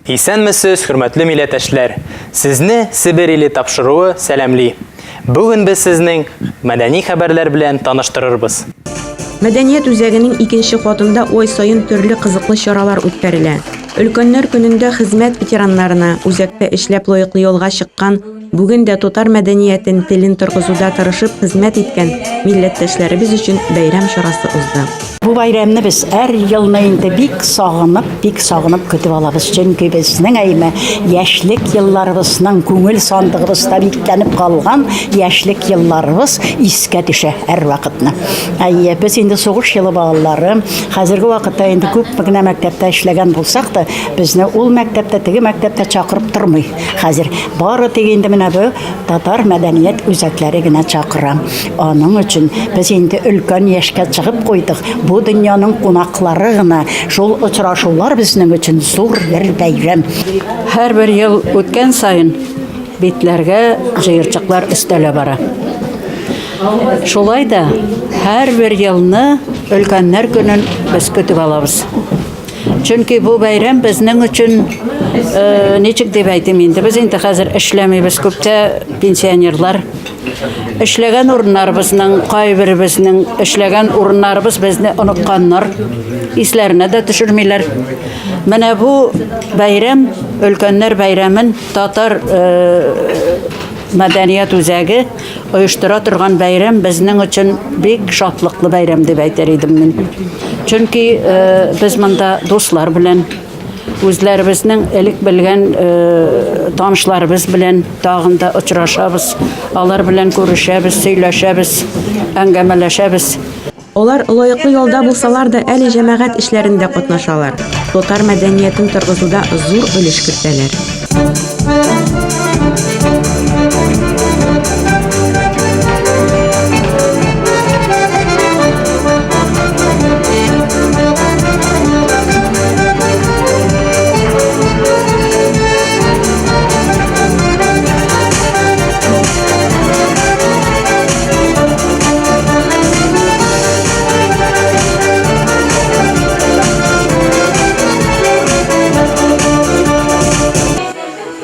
Исәнмесез, хөрмәтле милләттәшләр. Сезне Себер иле тапшыруы сәламли. Бүген без сезнең мәдәни хәбәрләр белән таныштырырбыз. Мәдәният үзәгенең икенче катында ай саен төрле кызыклы чаралар үткәрелә. Өлкәннәр көнендә хезмәт ветераннарына үзәктә эшләп лаеклы ялга чыккан, бүген дә татар мәдәниятен телен торгызуда тырышып хезмәт иткән милләттәшләребез өчен бәйрәм чарасы узды. Бу байрамны без һәр елны инде бик сагынып көтеп алабыз. Чөнки безнең әйме яшьлек елларыбызның күңел сандыгыбызда бикләнеп калган яшьлек елларыбыз искә төшә һәр вакытны. Без инде сугыш елы балалары, хәзерге вакытта инде күп генә мәктәптә эшләгән булсак та, безне ул мәктәптә, теге мәктәптә чакырып тормый. Хәзер бары тик инде менә бу татар мәдәният үзәкләре генә чакыра. Аның өчен без инде өлкән яшькә чыгып куйдык. Бу дөньяның кунаклары гына, шул очрашулар безнең өчен зур бер бәйрәм. Һәр бер ел үткән саен битләргә җыерчыклар өстәлә бара. Шулай да һәр бер елны өлкәннәр көнен без көтеп алабыз. Чөнки бу бәйрәм безнең өчен ничек дип әйтим инде, без инде хәзер эшләмибез, күптә пенсионерлар эшләгән урыннарыбызның, кайберебезнең эшләгән урыннарыбыз безне онытканнар, исләренә дә төшермиләр. Менә бу бәйрәм, өлкәннәр бәйрәмен татар мәдәният үзәге оештыра торган бәйрәм безнең өчен бик шатлыклы бәйрәм дип әйтер идем мин. Чөнки без монда дуслар белән, үзләребезнең элек белгән танышларыбыз белән тагын да очрашабыз, алар белән күрешәбез, сөйләшәбез, әңгәмәләшәбез. Алар лаеклы ялда булсалар да әле җәмәгать эшләрендә катнашалар. Татар мәдәниятен торгызуда зур өлеш кертәләр.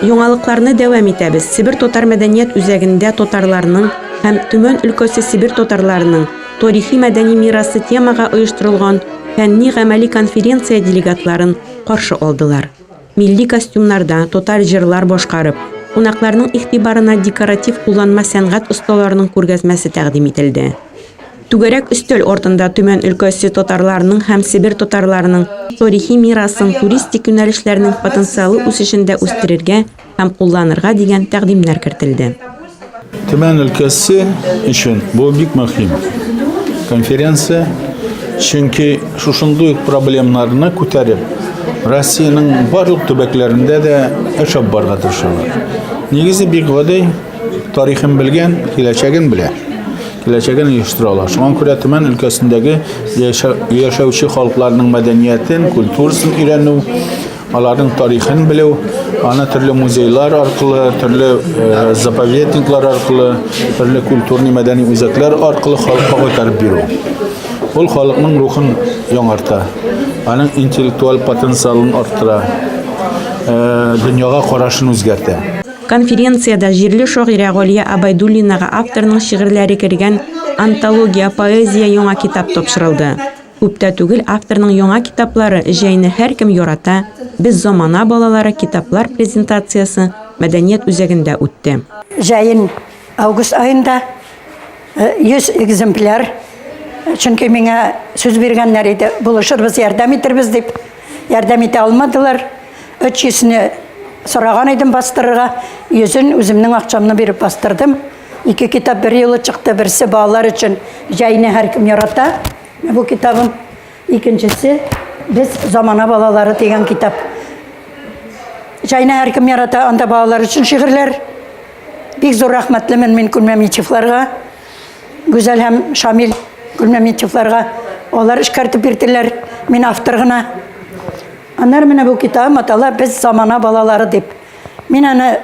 Яңалыкларны дәвам итәбез. Себер татар мәдәният үзәгендә татарларның һәм Төмән өлкәсе Себер татарларының тарихи мәдәни мирасы темага оештырылган фәнни-гамәли конференция делегатларын каршы алдылар. Милли костюмнарда татар җырлар башкарып, кунакларның игътибарына декоратив кулланма сәнгать осталарының күргәзмәсе тәкъдим ителде. Түгәрәк өстәл артында Төмән өлкәсе татарларының һәм Себер татарларының тарихи мирасын туристик юнәлешләрнең потенциалы үсешендә үстерергә һәм кулланырга дигән тәкъдимнәр кертелде. Төмән өлкәсе өчен бу бик мөһим конференция, чөнки шушындый проблемаларны күтәреп, Россиянең барлык төбәкләрендә дә эшләп барырга тырышалар. Нигезе бик гади, тарихын белгән, киләчәген белә. Киләчәген оештыралар. Шуңа күрә Төмән өлкәсендәге яшәүче халыкларның мәдәниятен, культурасын өйрәнү, аларның тарихын белү, аны төрле музейлар аркылы, төрле заповедниклар аркылы, төрле культурный мәдәни үзәкләр аркылы халыкка кайтарып бирү. Ул халыкның рухын яңарта, аның интеллектуаль потенциалын арттыра, дөньяга карашын үзгәртә. Конференцияда җирле шагыйрә Галия Абайдуллинага авторның шигырьләре кергән антология поэзия яңа китап тапшырылды. Күптә түгел авторның яңа китаплары җәйне һәркем ярата. Без замана балалары китаплар презентациясе мәдәният үзәгендә үтте. Җәен август айында 100 экземпляр, чөнки миңа сүз биргәннәр иде, булышырбыз, ярдәм итербез дип, ярдәм итә алмадылар. 300-не сораган идем бастырырга, 100-ен үземнең акчамны биреп бастырдым. 2 китап бер елы чыкты, берсе балалар өчен җәйне һәркем ярата. Бу китабым, икенчесе без замана балалары дигән китап. Җәйне һәркем ярата, анда балалар өчен шигырьләр. Бик зур рәхмәтлемен мин Күлмәмитевларга, Гүзәл һәм Шамил Күлмәмитевларга. Алар эшкәртеп бирделәр, мин автор гына. Аннар менә бу китабым атала без замана балалары дип. Мин аны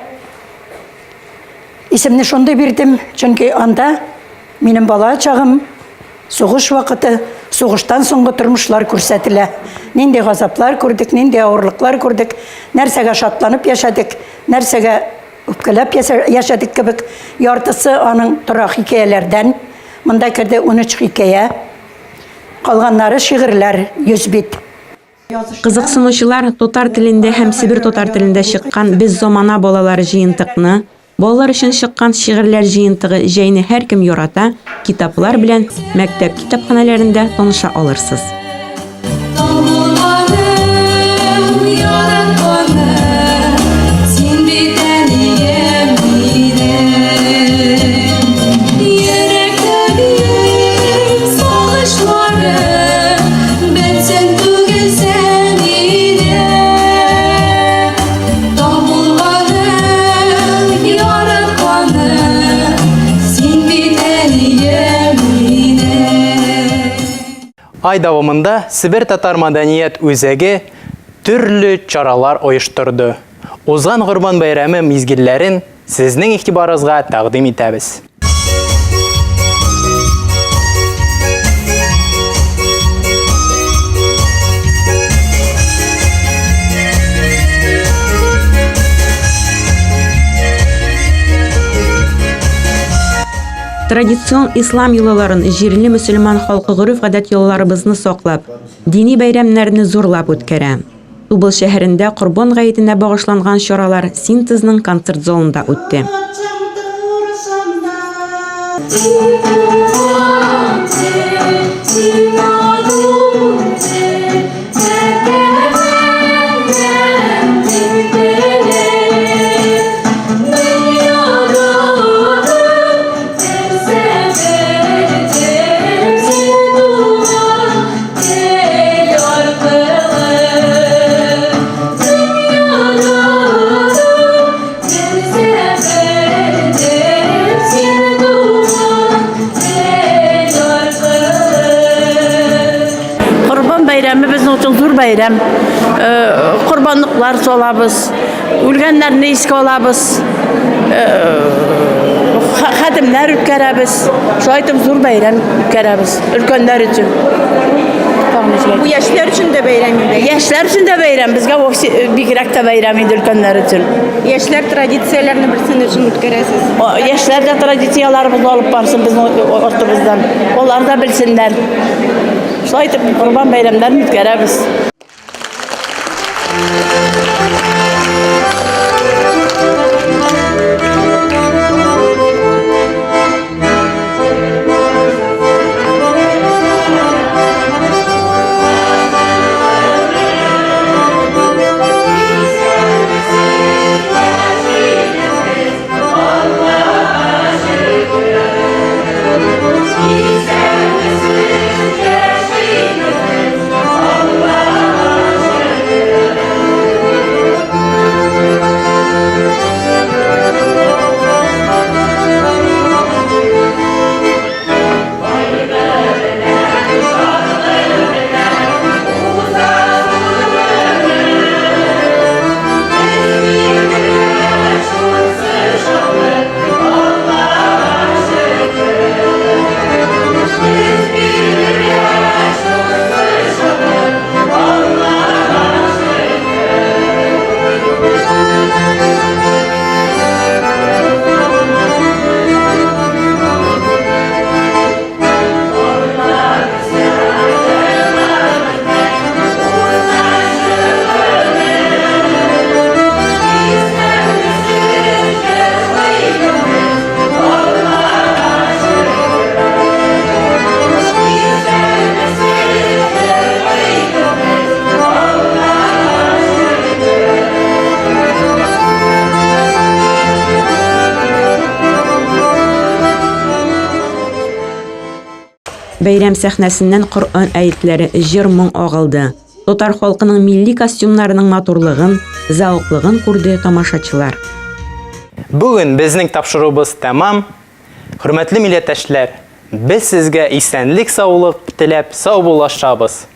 исемне шундый бирдем, чөнки анда минем бала чагым сугыш вакыты, сугыштан соңгы тормышлар күрсәтелә. Нинди газаплар күрдек, нинди авырлыклар күрдек, нәрсәгә шатланып яшәдек, нәрсәгә үпкәләп яшәдек кебек. Яртысы аның тора хикәяләрдән. Монда керде 13 хикәя. Калганнары шигырьләр 100 бит. Кызыксынучылар татар телендә һәм Сибир татар телендә чыккан «Без замана балалары» җыентыкны, балалар өчен чыккан шигырьләр җыентыгы җәйне һәркем ярата, китаплар белән мәктәп китапханәләрендә таныша алырсыз. Ай дәвамында Сибир татар мәдәният үзәге төрле чаралар оештырды. Узган Курбан бәйрәме мизгилләрен сезнең игътибарыгызга тәкъдим итәбез. Традицион ислам йолаларын, җирле мөселман халкы гореф-гадәт йолаларыбызны саклап, дини бәйрәмнәрне зурлап үткәрә. Тубыл шәһәрендә Курбан гаетенә багышланган чаралар Синтезның концерт залында үтте. Zor bayram. Kurbanlıklar solabız. Ölgenlerini iske olabız. Hadimler ütkərəbiz. Şahidim zor bayram ütkərəbiz. Ülkenler için. Bu yaşlar üçün də bəyram idi. Yaşlar üçün də bayram. Bizge bigrak da bayram idi ülkenler için. Yaşlar tradisiyalarını bilsin üçün ütkərəsiz. Yaşlar da tradisiyalarımız olup barsın bizim ortamızdan. Onlar da bilsinler. Şahidim kurban bayramlarını ütkərəbiz. Бәйрәм сәхнәсеннән Коръән әйетләре, җыр-моң агылды. Татар халкының милли костюмнарының матурлыгын, зауыклыгын күрде тамашачылар. Бүген безнең тапшыруыбыз тәмам. Хөрмәтле милләттәшләр, без сезгә исәнлек, саулык теләп сау булашабыз.